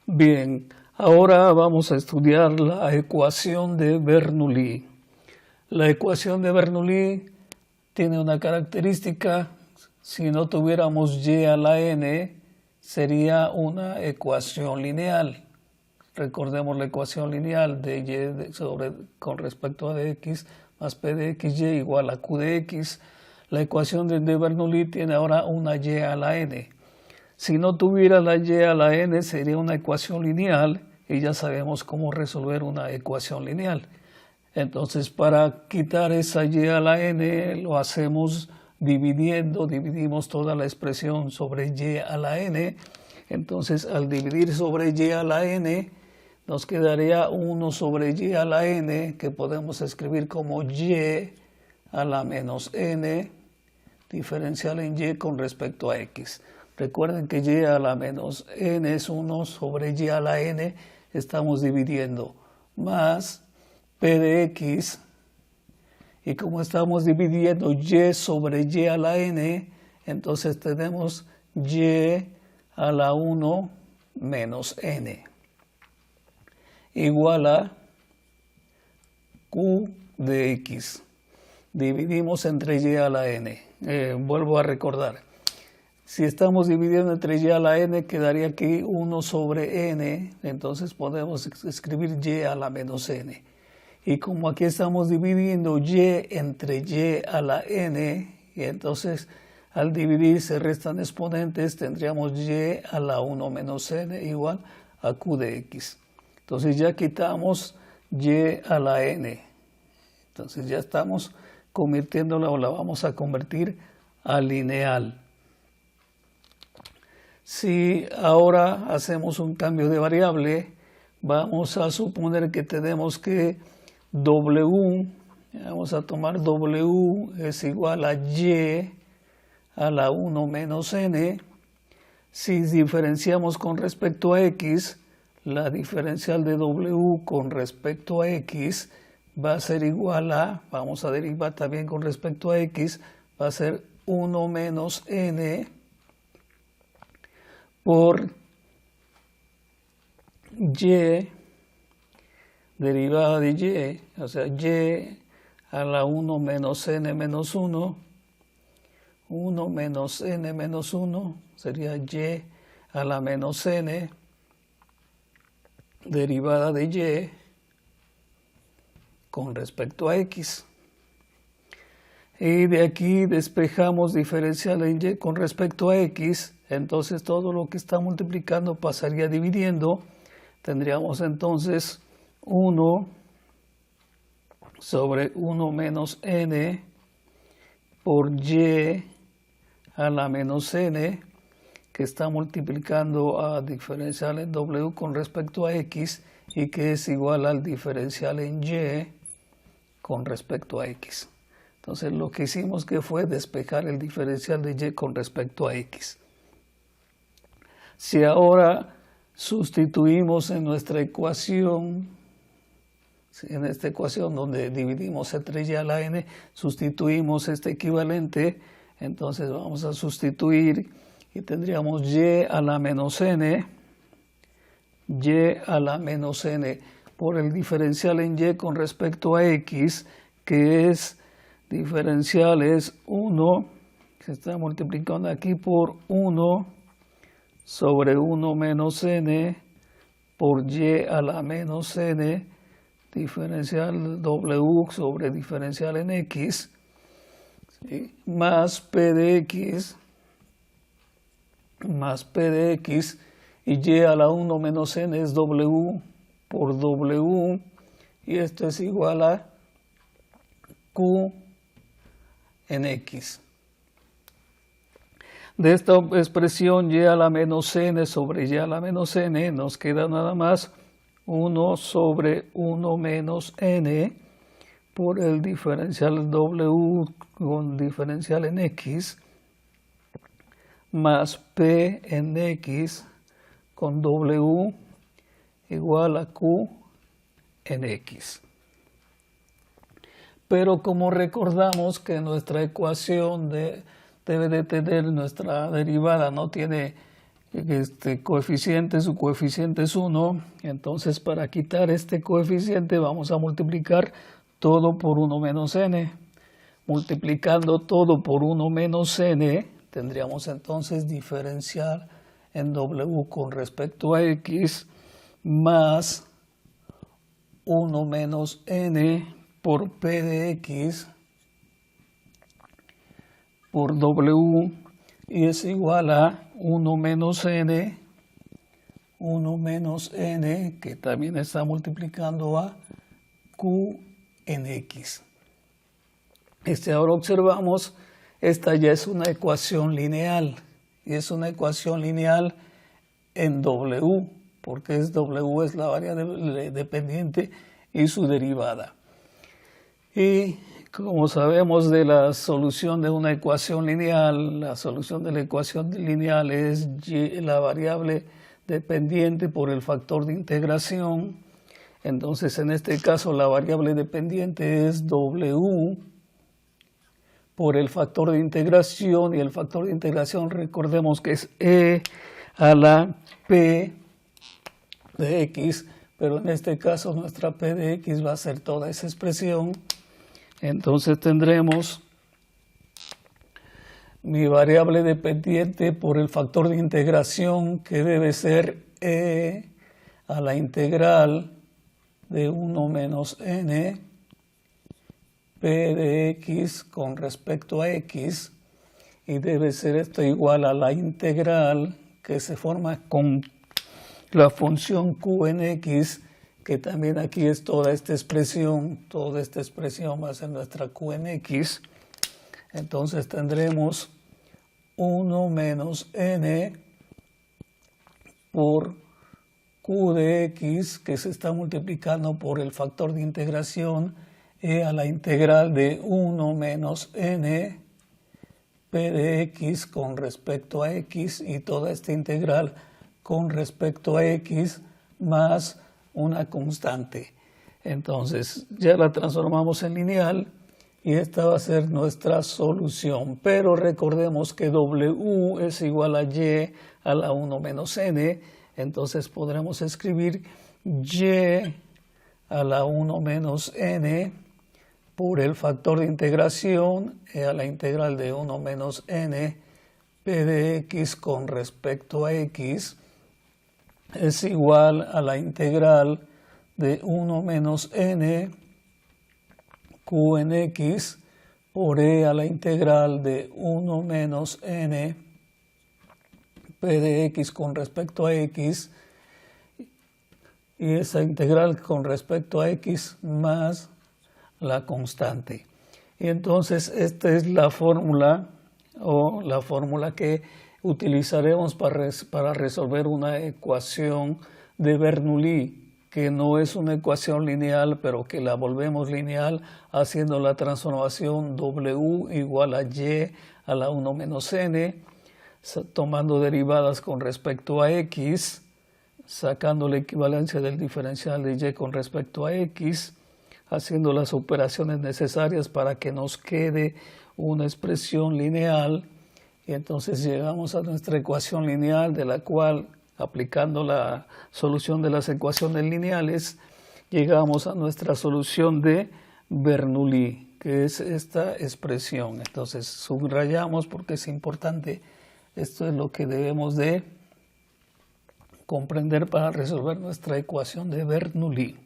Bien, ahora vamos a estudiar la ecuación de Bernoulli. La ecuación de Bernoulli tiene una característica: si no tuviéramos y a la n, sería una ecuación lineal. Recordemos la ecuación lineal de y con respecto a dx más p de xy igual a q de x. La ecuación de Bernoulli tiene ahora una y a la n. Si no tuviera la y a la n, sería una ecuación lineal y ya sabemos cómo resolver una ecuación lineal. Entonces, para quitar esa y a la n, lo hacemos dividimos toda la expresión sobre y a la n. Entonces, al dividir sobre y a la n, nos quedaría 1 sobre y a la n, que podemos escribir como y a la menos n, diferencial en y con respecto a x. Recuerden que y a la menos n es 1 sobre y a la n, estamos dividiendo, más p de x, y como estamos dividiendo y sobre y a la n, entonces tenemos y a la 1 menos n, igual a q de x. Dividimos entre y a la n. Vuelvo a recordar. Si estamos dividiendo entre y a la n, quedaría aquí 1 sobre n, entonces podemos escribir y a la menos n. Y como aquí estamos dividiendo y entre y a la n, y entonces al dividir se restan exponentes, tendríamos y a la 1 menos n igual a q de x. Entonces ya quitamos y a la n. Entonces ya estamos convirtiéndola, o la vamos a convertir a lineal. Si ahora hacemos un cambio de variable, vamos a suponer que tenemos que w, vamos a tomar w es igual a y a la 1 menos n. Si diferenciamos con respecto a x, la diferencial de w con respecto a x va a ser igual a, vamos a derivar también con respecto a x, va a ser 1 menos n por y, derivada de y, o sea, y a la 1 menos n menos 1, 1 menos n menos 1, sería y a la menos n, derivada de y con respecto a x. Y de aquí despejamos diferencial en y con respecto a x, entonces todo lo que está multiplicando pasaría dividiendo. Tendríamos entonces 1 sobre 1 menos n por y a la menos n, que está multiplicando a diferencial en w con respecto a x, y que es igual al diferencial en y con respecto a x. Entonces lo que hicimos que fue despejar el diferencial de y con respecto a x. Si ahora sustituimos en nuestra ecuación, en esta ecuación donde dividimos entre y a la n, sustituimos este equivalente, entonces vamos a sustituir y tendríamos y a la menos n, y a la menos n por el diferencial en y con respecto a x, que es diferencial es 1, se está multiplicando aquí por 1 sobre 1 menos n por y a la menos n, diferencial w sobre diferencial en x, ¿sí? Más p de x, y a la 1 menos n es w por w, y esto es igual a q en x. De esta expresión y a la menos n sobre y a la menos n nos queda nada más 1 sobre 1 menos n por el diferencial w con diferencial en x, más p en x con w igual a q en x. Pero como recordamos que nuestra ecuación debe de tener, nuestra derivada no tiene este coeficiente, su coeficiente es 1, entonces para quitar este coeficiente vamos a multiplicar todo por 1 menos n. Multiplicando todo por 1 menos n, tendríamos entonces diferencial en w con respecto a x más 1 menos n por p de x por w, y es igual a 1 menos n que también está multiplicando a q en x. Ahora observamos, esta ya es una ecuación lineal, y es una ecuación lineal en w, porque w es la variable dependiente y su derivada. Y como sabemos de la solución de una ecuación lineal, la solución de la ecuación lineal es la variable dependiente por el factor de integración. Entonces, en este caso, la variable dependiente es w por el factor de integración, y el factor de integración, recordemos que es e a la p de x, pero en este caso nuestra p de x va a ser toda esa expresión. Entonces tendremos mi variable dependiente por el factor de integración, que debe ser e a la integral de 1 menos n p de x con respecto a x, y debe ser esto igual a la integral que se forma con la función q en x, que también aquí es toda esta expresión va a ser nuestra q en x. Entonces tendremos 1 menos n por q de x, que se está multiplicando por el factor de integración e a la integral de 1 menos n p de x con respecto a x, y toda esta integral con respecto a x más una constante. Entonces ya la transformamos en lineal y esta va a ser nuestra solución. Pero recordemos que w es igual a y a la 1 menos n, entonces podremos escribir y a la 1 menos n por el factor de integración e a la integral de 1 menos n p de x con respecto a x es igual a la integral de 1 menos n q en x por e a la integral de 1 menos n p de x con respecto a x, y esa integral con respecto a x más la constante. Y entonces esta es la fórmula, o la fórmula que utilizaremos para resolver una ecuación de Bernoulli, que no es una ecuación lineal, pero que la volvemos lineal haciendo la transformación w igual a y a la 1 menos n, tomando derivadas con respecto a x, sacando la equivalencia del diferencial de y con respecto a x, haciendo las operaciones necesarias para que nos quede una expresión lineal, y entonces llegamos a nuestra ecuación lineal, de la cual, aplicando la solución de las ecuaciones lineales, llegamos a nuestra solución de Bernoulli, que es esta expresión. Entonces subrayamos porque es importante, esto es lo que debemos de comprender para resolver nuestra ecuación de Bernoulli.